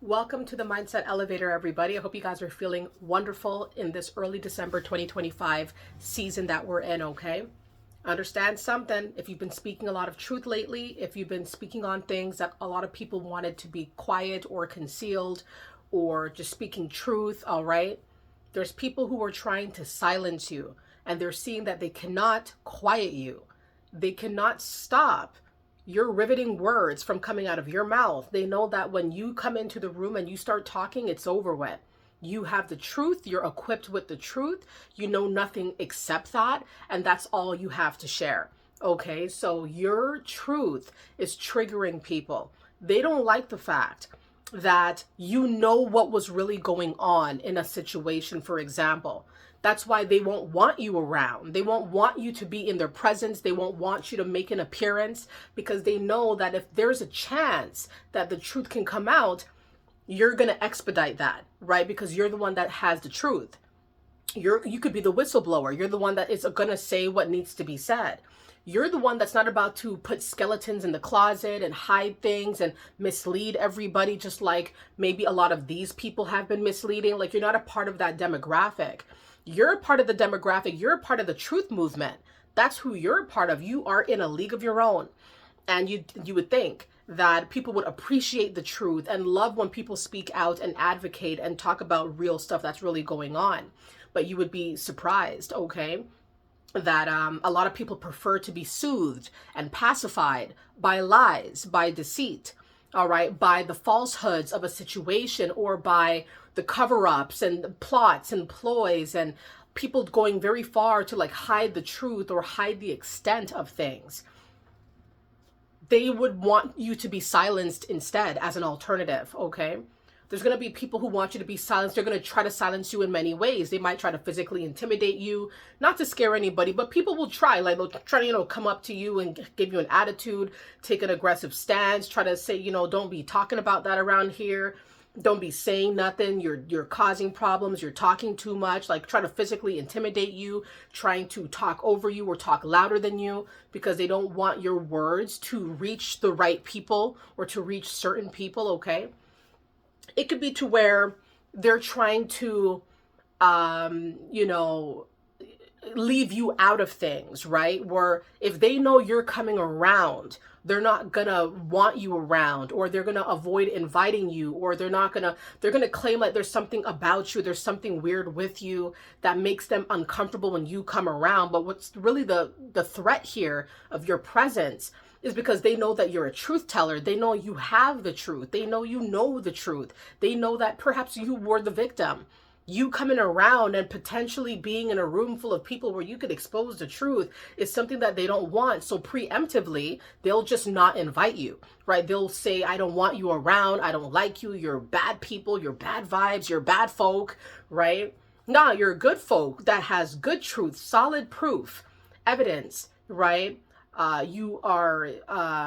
Welcome to the Mindset Elevator, everybody. I hope you guys are feeling wonderful in this early December 2025 season that we're in, okay? Understand something. If you've been speaking a lot of truth lately, if you've been speaking on things that a lot of people wanted to be quiet or concealed or just speaking truth, all right? There's people who are trying to silence you and they're seeing that they cannot quiet you. They cannot stop your riveting words from coming out of your mouth. They know that when you come into the room and you start talking, it's over with. You have the truth, you're equipped with the truth, you know nothing except that, and that's all you have to share. Okay, so your truth is triggering people. They don't like the fact that you know what was really going on in a situation, for example. That's why they won't want you around. They won't want you to be in their presence. They won't want you to make an appearance because they know that if there's a chance that the truth can come out, you're going to expedite that, right? Because you're the one that has the truth. You could be the whistleblower. You're the one that is going to say what needs to be said. You're the one that's not about to put skeletons in the closet and hide things and mislead everybody, just like maybe a lot of these people have been misleading. Like, you're not a part of that demographic. You're a part of the demographic. You're a part of the truth movement. That's who you're a part of. You are in a league of your own. And you would think that people would appreciate the truth and love when people speak out and advocate and talk about real stuff that's really going on. But you would be surprised, okay, that a lot of people prefer to be soothed and pacified by lies, by deceit, all right, by the falsehoods of a situation, or by the cover-ups and the plots and ploys and people going very far to like hide the truth or hide the extent of things. They would want you to be silenced instead as an alternative, okay? There's going to be people who want you to be silenced. They're going to try to silence you in many ways. They might try to physically intimidate you, not to scare anybody, but people will try. Like, they'll try to, come up to you and give you an attitude, take an aggressive stance, try to say, don't be talking about that around here. Don't be saying nothing. You're causing problems. You're talking too much. Like, try to physically intimidate you, trying to talk over you or talk louder than you because they don't want your words to reach the right people or to reach certain people, okay? It could be to where they're trying to, leave you out of things, right? Where if they know you're coming around, they're not gonna want you around, or they're gonna avoid inviting you, or they're gonna claim like there's something about you, there's something weird with you that makes them uncomfortable when you come around. But what's really the threat here of your presence is because they know that you're a truth teller. They know you have the truth. They know you know the truth. They know that perhaps you were the victim. You coming around and potentially being in a room full of people where you could expose the truth is something that they don't want. So preemptively, they'll just not invite you, right? They'll say, I don't want you around. I don't like you. You're bad people. You're bad vibes. You're bad folk, right? Nah, you're a good folk that has good truth, solid proof, evidence, right? You are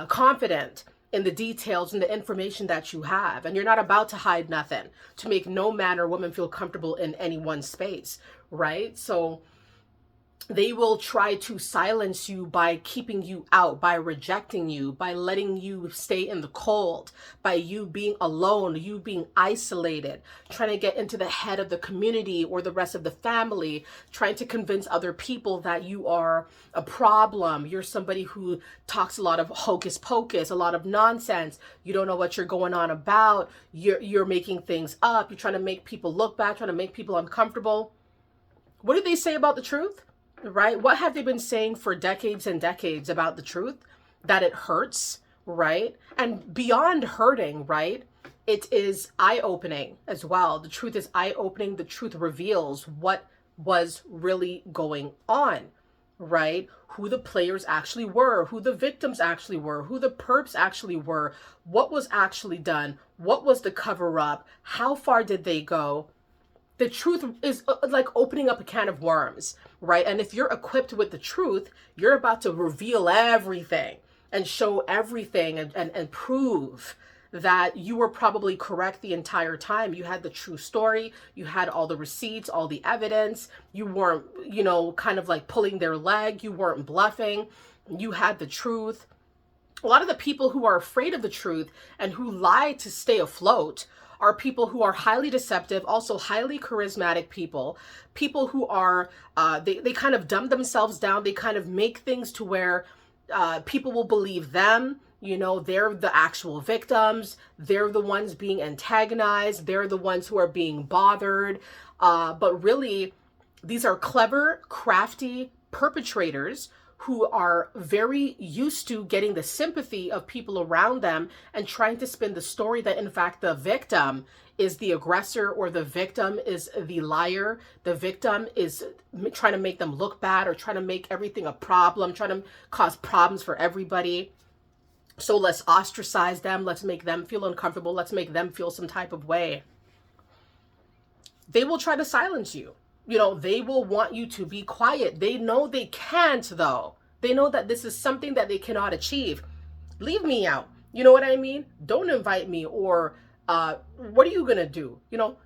confident in the details and the information that you have, and you're not about to hide nothing to make no man or woman feel comfortable in any one space, right? So they will try to silence you by keeping you out, by rejecting you, by letting you stay in the cold, by you being alone, you being isolated, trying to get into the head of the community or the rest of the family, trying to convince other people that you are a problem. You're somebody who talks a lot of hocus pocus, a lot of nonsense. You don't know what you're going on about. You're making things up. You're trying to make people look bad, trying to make people uncomfortable. What did they say about the truth? Right? What have they been saying for decades and decades about the truth? That it hurts, right? And beyond hurting, right? It is eye-opening as well. The truth is eye-opening. The truth reveals what was really going on, right? Who the players actually were, who the victims actually were, who the perps actually were, what was actually done, what was the cover-up, how far did they go? The truth is like opening up a can of worms, right? And if you're equipped with the truth, you're about to reveal everything and show everything and prove that you were probably correct the entire time. You had the true story. You had all the receipts, all the evidence. You weren't, kind of like pulling their leg. You weren't bluffing. You had the truth. A lot of the people who are afraid of the truth and who lie to stay afloat are people who are highly deceptive, also highly charismatic people, people who are, they kind of dumb themselves down. They kind of make things to where people will believe them. You know, they're the actual victims. They're the ones being antagonized. They're the ones who are being bothered. But really, these are clever, crafty perpetrators who are very used to getting the sympathy of people around them and trying to spin the story that, in fact, the victim is the aggressor, or the victim is the liar. The victim is trying to make them look bad, or trying to make everything a problem, trying to cause problems for everybody. So let's ostracize them. Let's make them feel uncomfortable. Let's make them feel some type of way. They will try to silence you. You know, they will want you to be quiet. They know they can't, though. They know that this is something that they cannot achieve. Leave me out. You know what I mean? Don't invite me, or what are you going to do? You know,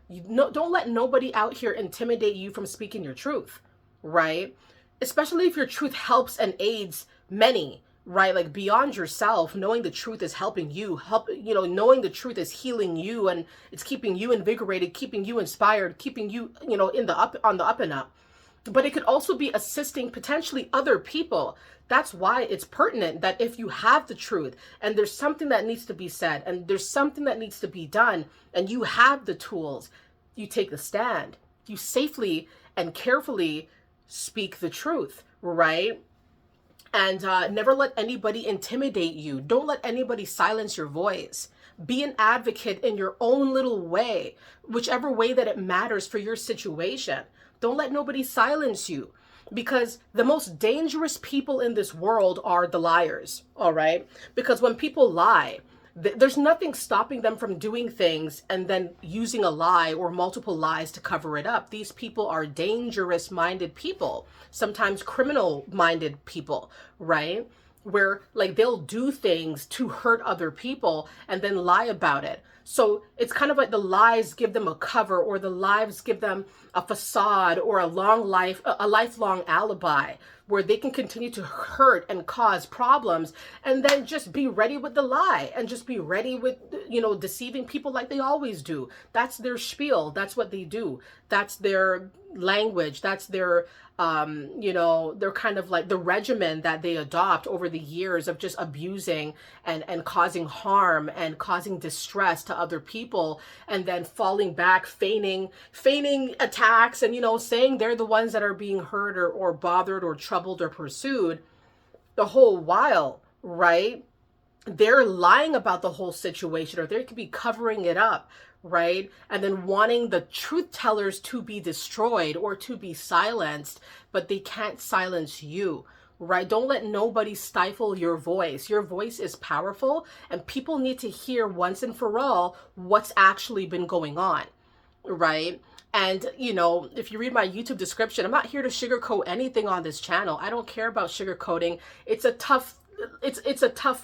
don't let nobody out here intimidate you from speaking your truth, right? Especially if your truth helps and aids many, right? Like beyond yourself, knowing the truth is helping you, knowing the truth is healing you, and it's keeping you invigorated, keeping you inspired, keeping you, on the up and up. But it could also be assisting potentially other people. That's why it's pertinent that if you have the truth and there's something that needs to be said and there's something that needs to be done and you have the tools, you take the stand. You safely and carefully speak the truth, right? And never let anybody intimidate you. Don't let anybody silence your voice. Be an advocate in your own little way, whichever way that it matters for your situation. Don't let nobody silence you, because the most dangerous people in this world are the liars, all right? Because when people lie, there's nothing stopping them from doing things and then using a lie or multiple lies to cover it up. These people are dangerous-minded people, sometimes criminal-minded people, right? Where like they'll do things to hurt other people and then lie about it. So it's kind of like the lies give them a cover, or the lies give them a facade, or a lifelong alibi, where they can continue to hurt and cause problems, and then just be ready with the lie and just be ready with, deceiving people like they always do. That's their spiel. That's what they do. That's their language. That's their, they're kind of like the regimen that they adopt over the years of just abusing and causing harm and causing distress to other people, and then falling back, feigning attacks, and, saying they're the ones that are being hurt or bothered or troubled or pursued the whole while, right? They're lying about the whole situation, or they could be covering it up, right? And then wanting the truth tellers to be destroyed or to be silenced, but they can't silence you, right? Don't let nobody stifle your voice. Your voice is powerful, and people need to hear once and for all what's actually been going on, right? And, if you read my YouTube description, I'm not here to sugarcoat anything on this channel. I don't care about sugarcoating. It's a tough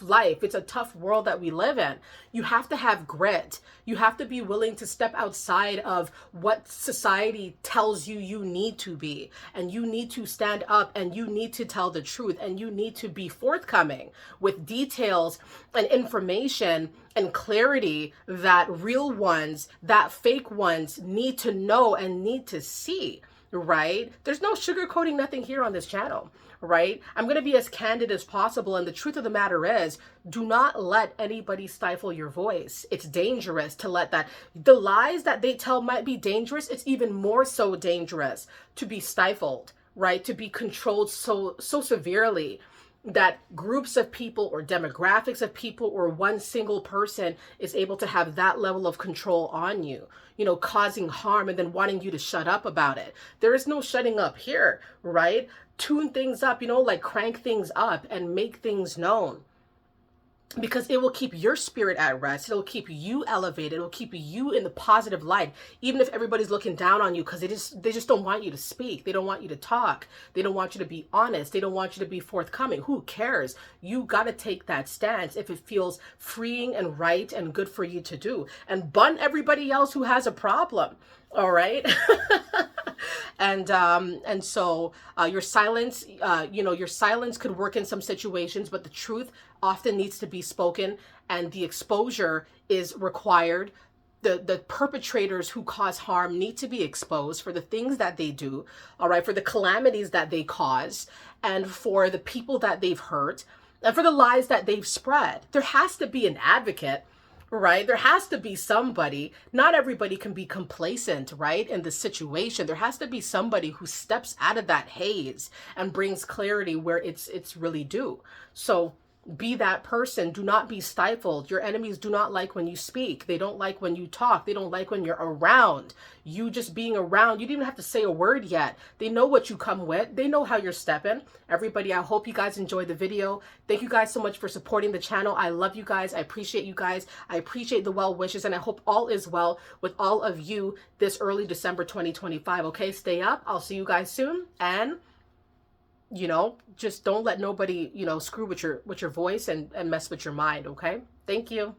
life. It's a tough world that we live in. You have to have grit. You have to be willing to step outside of what society tells you you need to be. And you need to stand up, and you need to tell the truth, and you need to be forthcoming with details and information and clarity that real ones, that fake ones need to know and need to see, right? There's no sugarcoating nothing here on this channel, right? I'm going to be as candid as possible. And the truth of the matter is, do not let anybody stifle your voice. It's dangerous to let that. The lies that they tell might be dangerous. It's even more so dangerous to be stifled, right? To be controlled so severely that groups of people or demographics of people or one single person is able to have that level of control on you, causing harm and then wanting you to shut up about it. There is no shutting up here, right? Tune things up, like crank things up and make things known, because it will keep your spirit at rest. It'll keep you elevated. It'll keep you in the positive light, even if everybody's looking down on you, because they just don't want you to speak. They don't want you to talk. They don't want you to be honest. They don't want you to be forthcoming. Who cares? You got to take that stance if it feels freeing and right and good for you to do, and bun everybody else who has a problem. All right. And so your silence, your silence could work in some situations, but the truth often needs to be spoken, and the exposure is required the perpetrators who cause harm need to be exposed for the things that they do, all right, for the calamities that they cause, and for the people that they've hurt, and for the lies that they've spread. There has to be an advocate, right? There has to be somebody. Not everybody can be complacent, right? In the situation, there has to be somebody who steps out of that haze and brings clarity where it's really due. So be that person. Do not be stifled. Your enemies do not like when you speak. They don't like when you talk. They don't like when you're around. You just being around, you didn't even have to say a word yet. They know what you come with. They know how you're stepping. Everybody, I hope you guys enjoyed the video. Thank you guys so much for supporting the channel. I love you guys. I appreciate you guys. I appreciate the well wishes, and I hope all is well with all of you this early December 2025. Okay, stay up. I'll see you guys soon, and just don't let nobody, screw with your voice and mess with your mind, okay? Thank you.